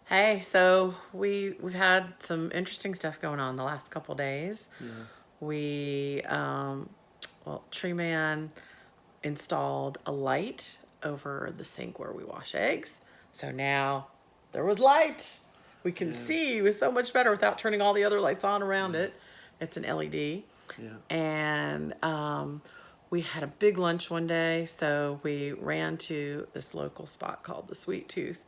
Hey, so we've had some interesting stuff going on the last couple days. Yeah. We Tree Man installed a light over the sink where we wash eggs. So now there was light. We can Yeah. see. It was so much better without turning all the other lights on around Yeah. it. It's an LED. Yeah. And we had a big lunch one day, so we ran to this local spot called the Sweet Tooth,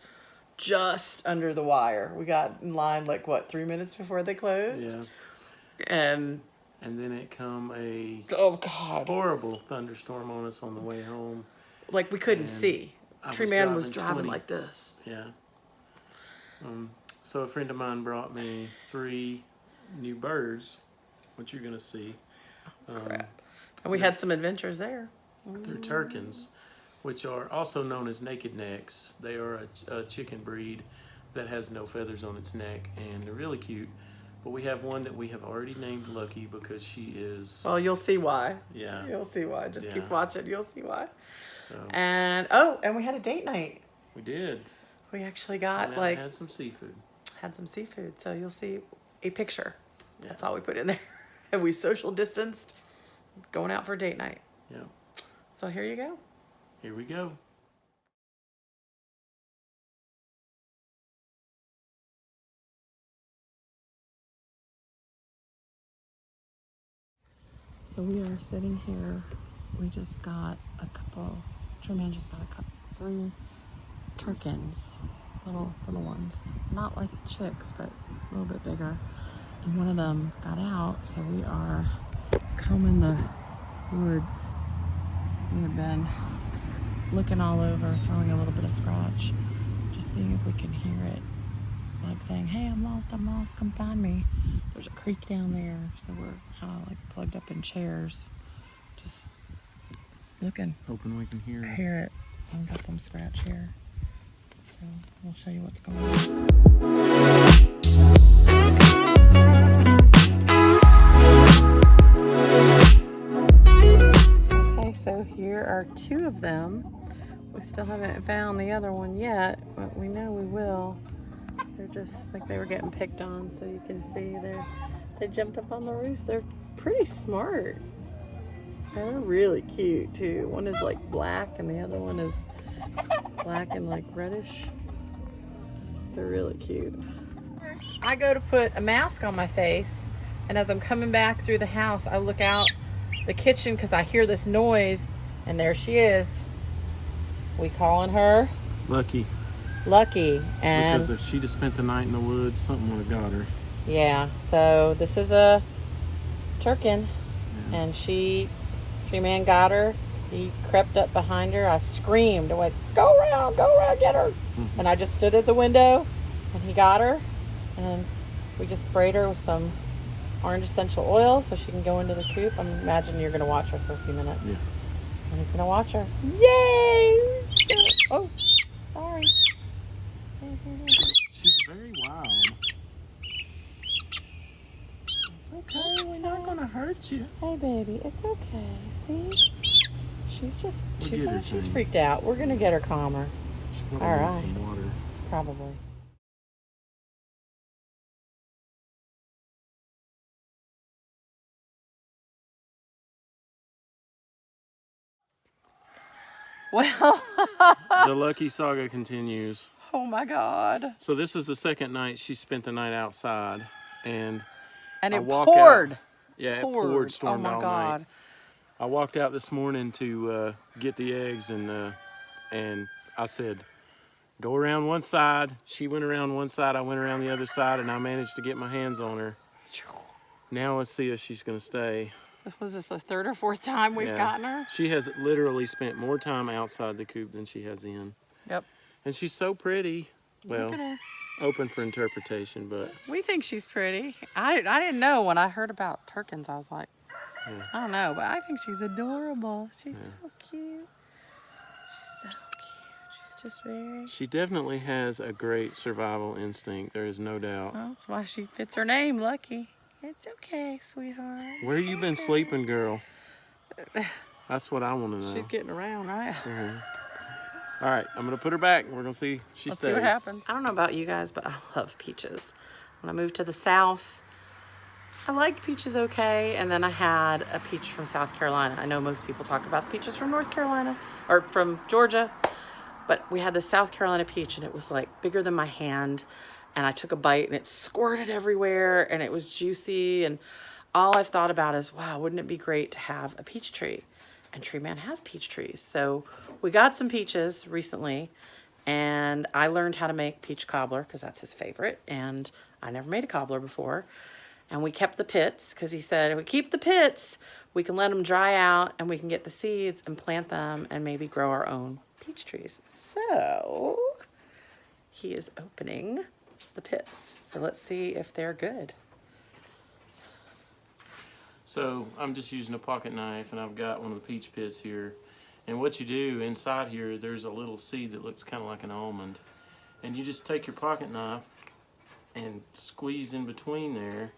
just under the wire. We got in line like what, 3 minutes before they closed? Yeah. And then it come a oh god, horrible thunderstorm on us on the way home. like we couldn't And see. Tree Man was driving 20. like this. Yeah. So a friend of mine brought me 3 new birds, which you're gonna see. Crap. And we had some adventures there. They're Turkins, which are also known as naked necks. They are a chicken breed that has no feathers on its neck, and they're really cute. But we have one that we have already named Lucky because she is. Well, you'll see why. Yeah. You'll see why. Just Yeah. keep watching. You'll see why. So And we had a date night. we did. We actually got And I had some seafood. had some seafood. So you'll see a picture. Yeah. That's all we put in there. And we social distanced going out for a date night. Yeah. So here you go. Here we go. So we are sitting here. We just got a couple. Tree Man just got 3 Turkins, little ones, not like chicks, but a little bit bigger. And one of them got out, so we are combing the woods. We have been looking all over, throwing a little bit of scratch, just seeing if we can hear it, like saying, "Hey, I'm lost, come find me." There's a creek down there, so we're kind of like plugged up in chairs, just looking, Hoping we can hear it. hear it. I've got some scratch here, so we'll show you what's going on. Okay, so here are 2 of them. We still haven't found the other one yet, but we know we will. They're just like they were getting picked on, so you can see they jumped up on the roost. They're pretty smart. They're really cute too. One is like black and the other one is black and like reddish. They're really cute. I go to put a mask on my face, and as I'm coming back through the house, I look out the kitchen because I hear this noise, and there she is. We calling her Lucky. Lucky, and Because if she'd have spent the night in the woods, something would have got her. yeah. So this is a Turkin, Yeah. and Tree Man got her. He crept up behind her. I screamed. I went, go around, get her. And I just stood at the window, and he got her. And we just sprayed her with some orange essential oil so she can go into the coop. I imagine you're going to watch her for a few minutes. Yeah. And he's going to watch her. Yay! Oh, sorry. She's very wild. It's okay. We're not going to hurt you. Hey, baby. It's okay. See? She's We'll get her, she's Jane. freaked out. We're going to get her calmer. She probably All needs right. some water. Probably. Well, The Lucky saga continues. oh my God. So this is the second night she spent the night outside, and And I it walk poured. out. Yeah, it Poured. poured, stormed Oh my all God. night. I walked out this morning to get the eggs, and I said, go around one side. She went around one side, I went around the other side, and I managed to get my hands on her. Now let's see if she's gonna stay. Was this the 3rd or 4th time we've Yeah. gotten her? She has literally spent more time outside the coop than she has in. Yep. And she's so pretty. Look Well, at her. open for interpretation, but We think she's pretty. I didn't know when I heard about Turkins. I was like, Yeah. I don't know, but I think she's adorable. She's Yeah. so cute. She's so cute. She's just very. she definitely has a great survival instinct. There is no doubt. Well, that's why she fits her name, Lucky. It's okay, sweetheart. Where you been sleeping, girl? That's what I want to know. She's getting around, right? Mhm. All right, I'm gonna put her back. We're gonna see if she Let's stays. see what happens. I don't know about you guys, but I love peaches. When I moved to the South, I liked peaches okay, and then I had a peach from South Carolina. I know most people talk about the peaches from North Carolina, or from Georgia, but we had the South Carolina peach, and it was like bigger than my hand, and I took a bite, and it squirted everywhere, and it was juicy, and all I've thought about is, wow, wouldn't it be great to have a peach tree? And Tree Man has peach trees. So we got some peaches recently, and I learned how to make peach cobbler because that's his favorite, and I never made a cobbler before. And we kept the pits because he said if we keep the pits, we can let them dry out and we can get the seeds and plant them and maybe grow our own peach trees. So he is opening the pits. So let's see if they're good. So I'm just using a pocket knife, and I've got one of the peach pits here. And what you do inside here, there's a little seed that looks kind of like an almond. And you just take your pocket knife and squeeze in between there.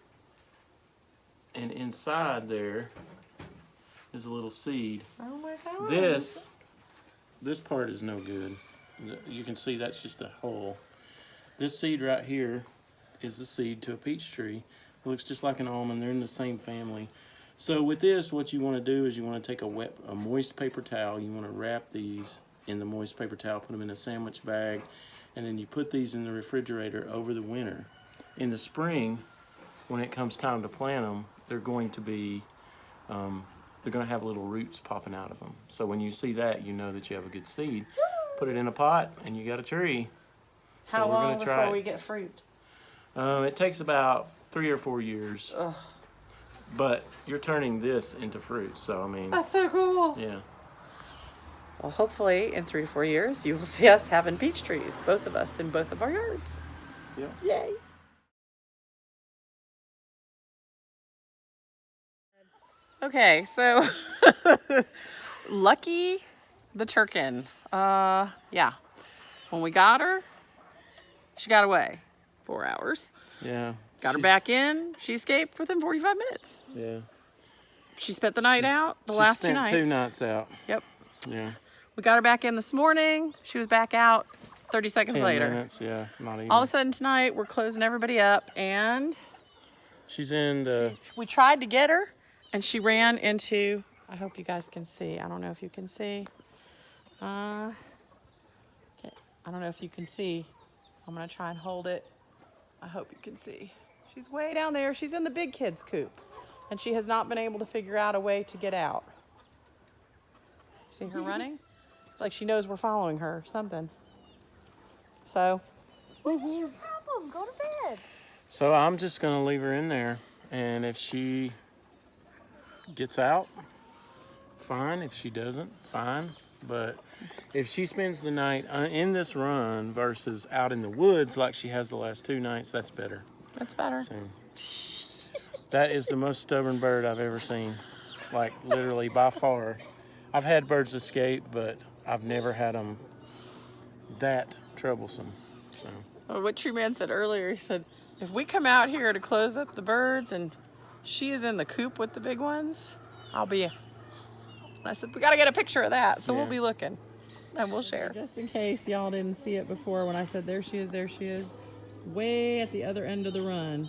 And inside there is a little seed. Oh my God. This part is no good. You can see that's just a hole. This seed right here is the seed to a peach tree. It looks just like an almond. They're in the same family. So with this, what you want to do is you want to take a moist paper towel. You want to wrap these in the moist paper towel, put them in a sandwich bag, and then you put these in the refrigerator over the winter. In the spring, when it comes time to plant them, they're going to be, they're going to have little roots popping out of them. So when you see that, you know that you have a good seed. Put it in a pot, and you got a tree. How So we're long gonna try before it. we get fruit? It takes about 3 or 4 years. Ugh. But you're turning this into fruit, so I mean, That's so cool. yeah. Well, hopefully in 3 to 4 years, you will see us having peach trees, both of us in both of our yards. Yeah. Yay. Okay, so Lucky the Turkin. Yeah. When we got her, she got away 4 hours. Yeah. Got her back in. She escaped within 45 minutes. Yeah. She spent the night out, the last 2 nights. She spent 2 nights out. Yep. Yeah. We got her back in this morning. She was back out 30 seconds 10 later. minutes, yeah, not even. All of a sudden tonight, we're closing everybody up, and She's in the, we tried to get her, and she ran into, I hope you guys can see. I don't know if you can see. Okay. I don't know if you can see. I'm going to try and hold it. I hope you can see. She's way down there. She's in the big kid's coop, and she has not been able to figure out a way to get out. See her running? It's like she knows we're following her or something. So, what's your problem? Go to bed. so I'm just gonna leave her in there, and if she gets out, fine. If she doesn't, fine. But if she spends the night in this run versus out in the woods like she has the last 2 nights, that's better. That's better. So, that is the most stubborn bird I've ever seen. Like, literally, by far. I've had birds escape, but I've never had them that troublesome. So, Well, what Tree Man said earlier, he said, if we come out here to close up the birds and she is in the coop with the big ones, I'll be. I said, we got to get a picture of that, so we'll Yeah. be looking. And we'll share. Just in case y'all didn't see it before when I said, there she is, way at the other end of the run.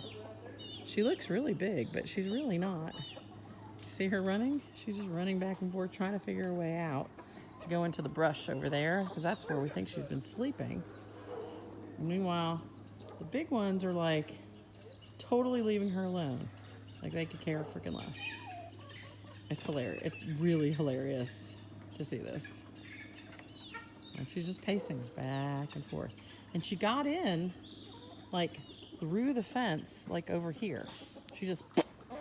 She looks really big, but she's really not. You see her running? She's just running back and forth, trying to figure her way out to go into the brush over there, because that's where we think she's been sleeping. Meanwhile, the big ones are like totally leaving her alone. Like they could care freaking less. It's hilarious. It's really hilarious to see this. And she's just pacing back and forth. And she got in like through the fence, like over here. She just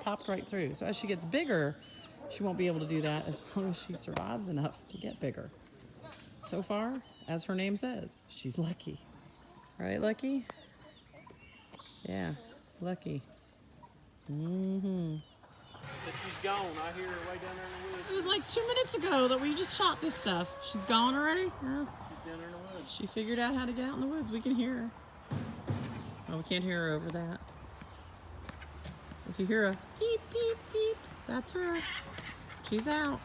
popped right through. So as she gets bigger, she won't be able to do that as long as she survives enough to get bigger. So far, as her name says, she's lucky. Right, Lucky? Yeah, Lucky. Mm-hmm. but she's gone. I hear her way down there in the woods. It was like 2 minutes ago that we just shot this stuff. She's gone already? Yeah. She's down there in the woods. She figured out how to get out in the woods. We can hear her. Oh, we can't hear her over that. If you hear a beep, beep, beep, that's her. She's out.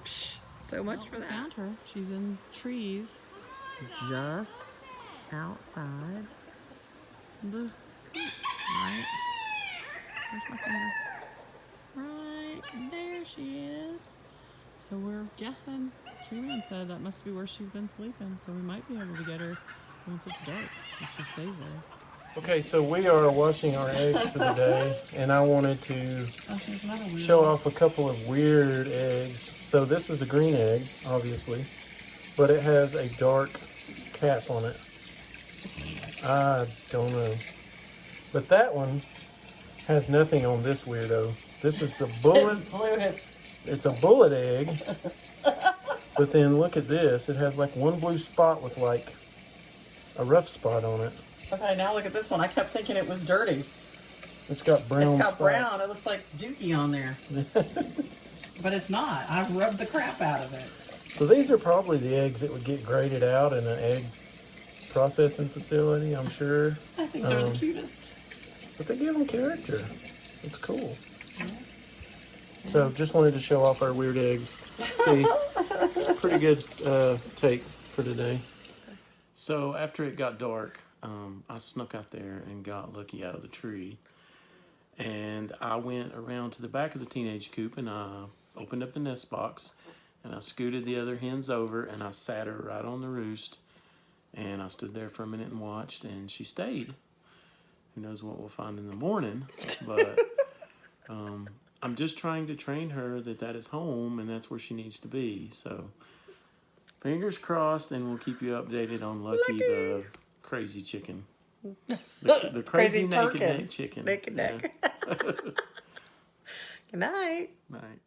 Psh, so much for that. Found her. She's in trees just outside the coop, right? Where's my finger? Right there she is. So we're guessing, Julian said that must be where she's been sleeping, so we might be able to get her once it's dark, if she stays there. Okay, so we are washing our eggs for the day, and I wanted to show off a couple of weird eggs. So this is a green egg, obviously, but it has a dark cap on it. I don't know. But that one has nothing on this weirdo. This is the bullet. It's a bullet egg. But then look at this. It has like one blue spot with like a rough spot on it. Okay, now look at this one. I kept thinking it was dirty. It's got brown. It's got spots. brown. It looks like dookie on there. But it's not. I rubbed the crap out of it. So these are probably the eggs that would get graded out in an egg processing facility, I'm sure. I think they're the cutest. But they give them character. It's cool. Yeah. So just wanted to show off our weird eggs. See, pretty good take for today. So after it got dark, I snuck out there and got Lucky out of the tree. And I went around to the back of the teenage coop and I opened up the nest box and I scooted the other hens over and I sat her right on the roost. And I stood there for a minute and watched, and she stayed. Who knows what we'll find in the morning, but I'm just trying to train her that is home and that's where she needs to be. So fingers crossed, and we'll keep you updated on Lucky. The crazy chicken. The crazy naked neck chicken. Naked neck. Yeah. Good night. Night.